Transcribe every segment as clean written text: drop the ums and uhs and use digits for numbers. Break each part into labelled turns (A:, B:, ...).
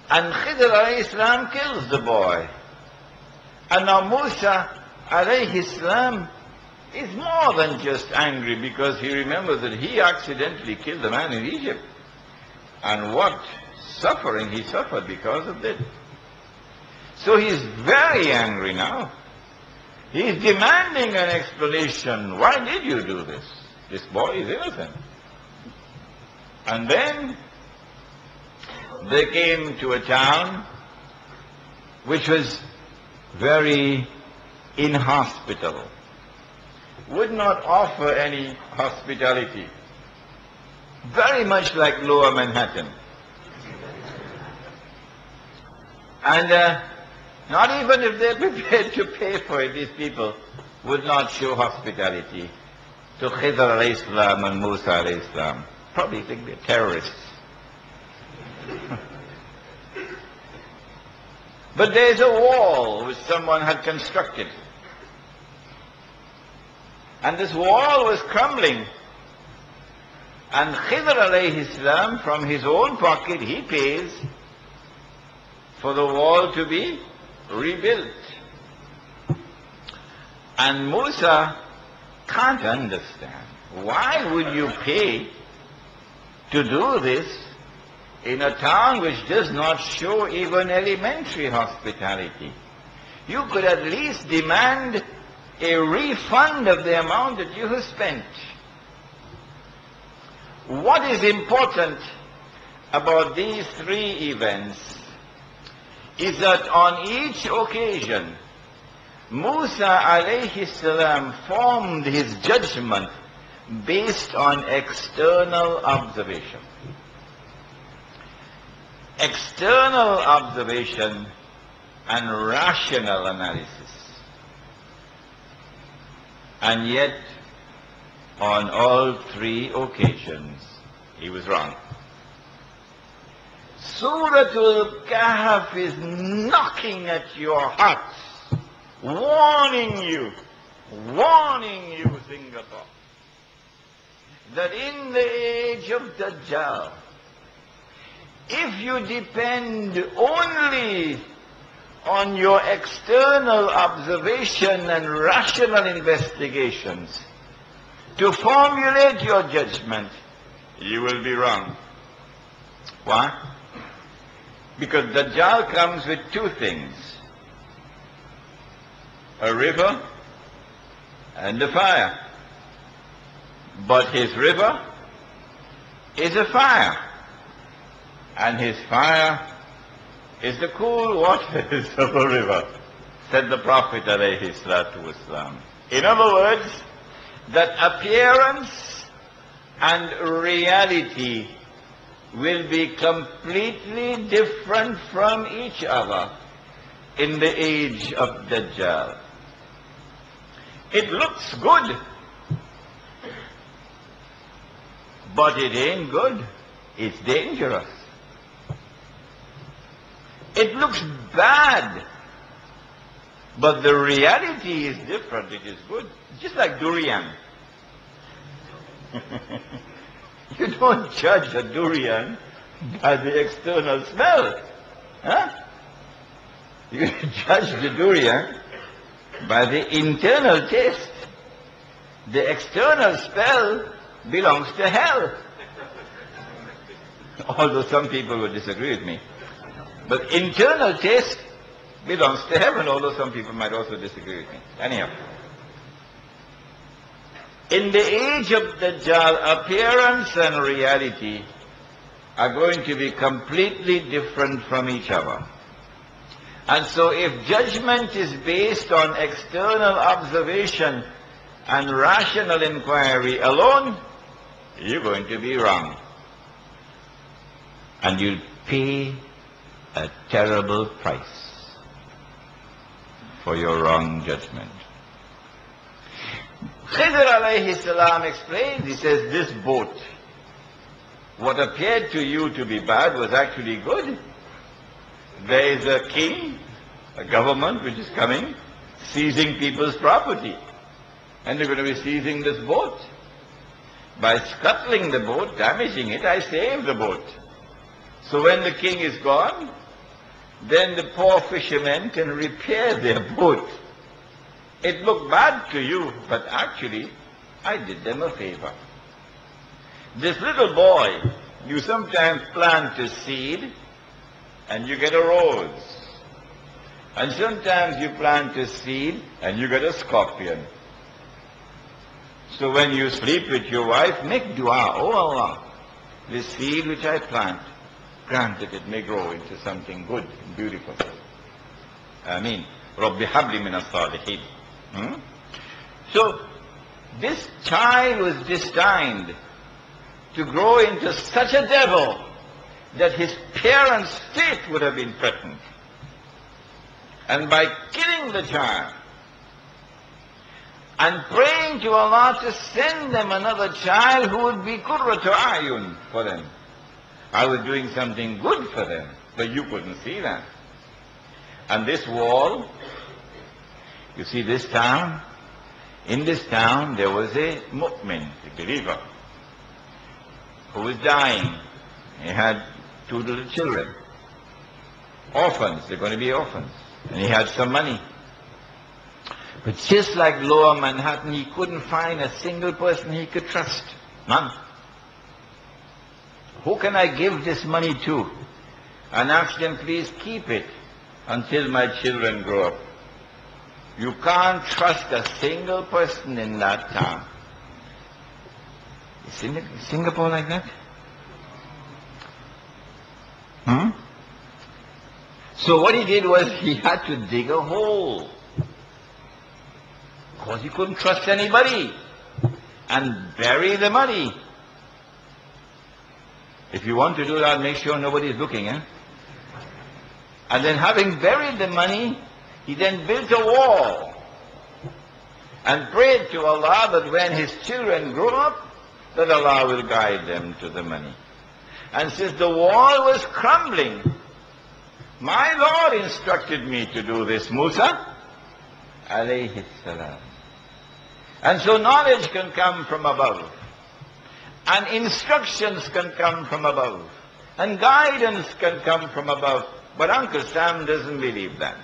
A: And Khidr alayhi salam kills the boy. And now Musa alayhi salam is more than just angry, because he remembers that he accidentally killed a man in Egypt. And what suffering he suffered because of this. So he's very angry now. He's demanding an explanation. Why did you do this? This boy is innocent. And then they came to a town which was very inhospitable, would not offer any hospitality, very much like Lower Manhattan. And not even if they're prepared to pay for it, these people would not show hospitality to Khidr alayhi salam and Musa alayhi salam. Probably think they're terrorists. But there's a wall which someone had constructed. And this wall was crumbling. And Khidr alayhi salam, from his own pocket, he pays for the wall to be rebuilt. And Musa can't understand. Why would you pay to do this in a town which does not show even elementary hospitality? You could at least demand a refund of the amount that you have spent. What is important about these three events is that on each occasion, Musa alayhi salam formed his judgment based on external observation. External observation and rational analysis. And yet, on all three occasions, he was wrong. Surah al-Kahf is knocking at your hearts, warning you, Singapore, that in the age of Dajjal, if you depend only on your external observation and rational investigations to formulate your judgment, you will be wrong. Why? Because Dajjal comes with two things: a river and a fire. But his river is a fire, and his fire is the cool waters of a river, said the Prophet alayhi salatu wasalam. In other words, that appearance and reality will be completely different from each other in the age of Dajjal. It looks good, but it ain't good. It's dangerous. It looks bad, but the reality is different. It is good. Just like durian. You don't judge a durian by the external smell. Huh? You judge the durian by the internal taste. The external smell belongs to hell. Although some people would disagree with me. But internal taste belongs to heaven, although some people might also disagree with me. Anyhow. In the age of Dajjal, appearance and reality are going to be completely different from each other. And so if judgment is based on external observation and rational inquiry alone, you're going to be wrong. And you'll pay a terrible price for your wrong judgment. Khidr alayhi salam explains, he says, this boat, what appeared to you to be bad was actually good. There is a king, a government which is coming, seizing people's property. And they're going to be seizing this boat. By scuttling the boat, damaging it, I saved the boat. So when the king is gone, then the poor fishermen can repair their boat. It looked bad to you, but actually I did them a favor. This little boy, you sometimes plant a seed and you get a rose. And sometimes you plant a seed and you get a scorpion. So when you sleep with your wife, make dua, oh Allah, this seed which I plant, grant that it may grow into something good and beautiful. Ameen. Rabbi habli min as-salihin. So this child was destined to grow into such a devil that his parents' fate would have been threatened. And by killing the child and praying to Allah to send them another child who would be qurratu a'yun for them, I was doing something good for them, but you couldn't see that. And this wall, you see this town? In this town there was a mu'min, a believer, who was dying. He had 2 little children, orphans, they're going to be orphans. And he had some money. But just like Lower Manhattan, he couldn't find a single person he could trust. None. Who can I give this money to? And ask them, please keep it until my children grow up. You can't trust a single person in that town. Is Singapore like that? So what he did was he had to dig a hole. Because he couldn't trust anybody. And bury the money. If you want to do that, make sure nobody is looking. And then having buried the money, he then built a wall. And prayed to Allah that when his children grow up, that Allah will guide them to the money. And since the wall was crumbling, my Lord instructed me to do this, Musa alayhi salam. And so knowledge can come from above. And instructions can come from above. And guidance can come from above. But Uncle Sam doesn't believe that.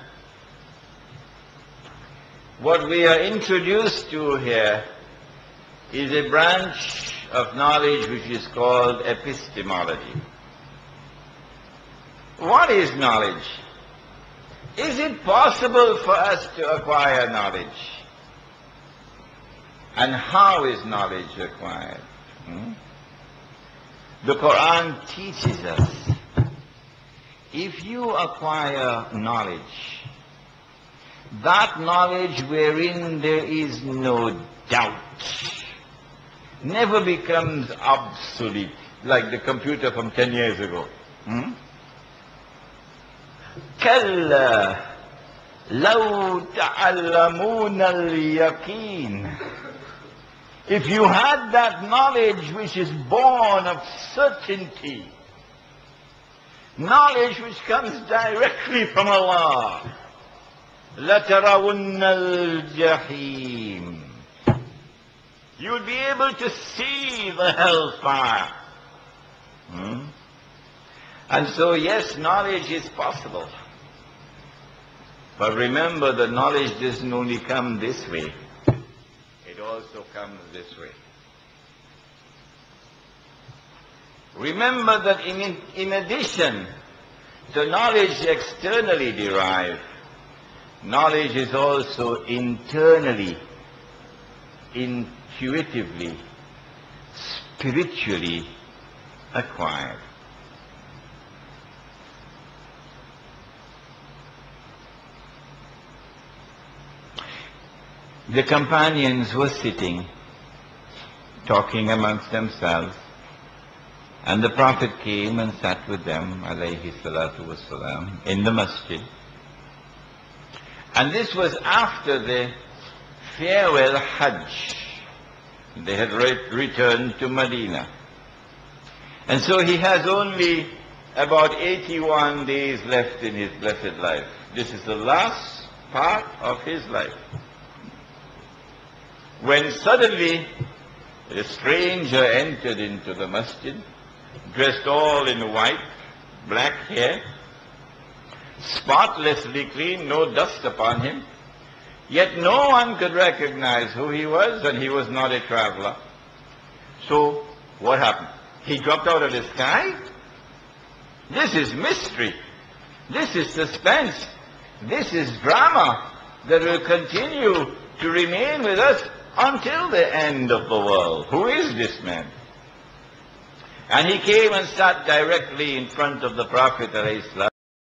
A: What we are introduced to here is a branch of knowledge which is called epistemology. What is knowledge? Is it possible for us to acquire knowledge? And how is knowledge acquired? The Qur'an teaches us, if you acquire knowledge, that knowledge wherein there is no doubt, never becomes obsolete, like the computer from 10 years ago. كلا لو تعلمون اليقين. If you had that knowledge which is born of certainty, knowledge which comes directly from Allah, لَتَرَوُنَّ الْجَحِيمِ, you would be able to see the hellfire. And so, yes, knowledge is possible. But remember, the knowledge doesn't only come this way. It also comes this way. Remember that in addition to knowledge externally derived, knowledge is also internally, intuitively, spiritually acquired. The companions were sitting, talking amongst themselves, and the Prophet came and sat with them, alayhi salatu wasalam, in the masjid. And this was after the farewell Hajj. They had returned to Medina. And so he has only about 81 days left in his blessed life. This is the last part of his life. When suddenly a stranger entered into the masjid, dressed all in white, black hair, spotlessly clean, no dust upon him. Yet no one could recognize who he was, and he was not a traveler. So, what happened? He dropped out of the sky? This is mystery. This is suspense. This is drama that will continue to remain with us until the end of the world. Who is this man? And he came and sat directly in front of the Prophet ﷺ.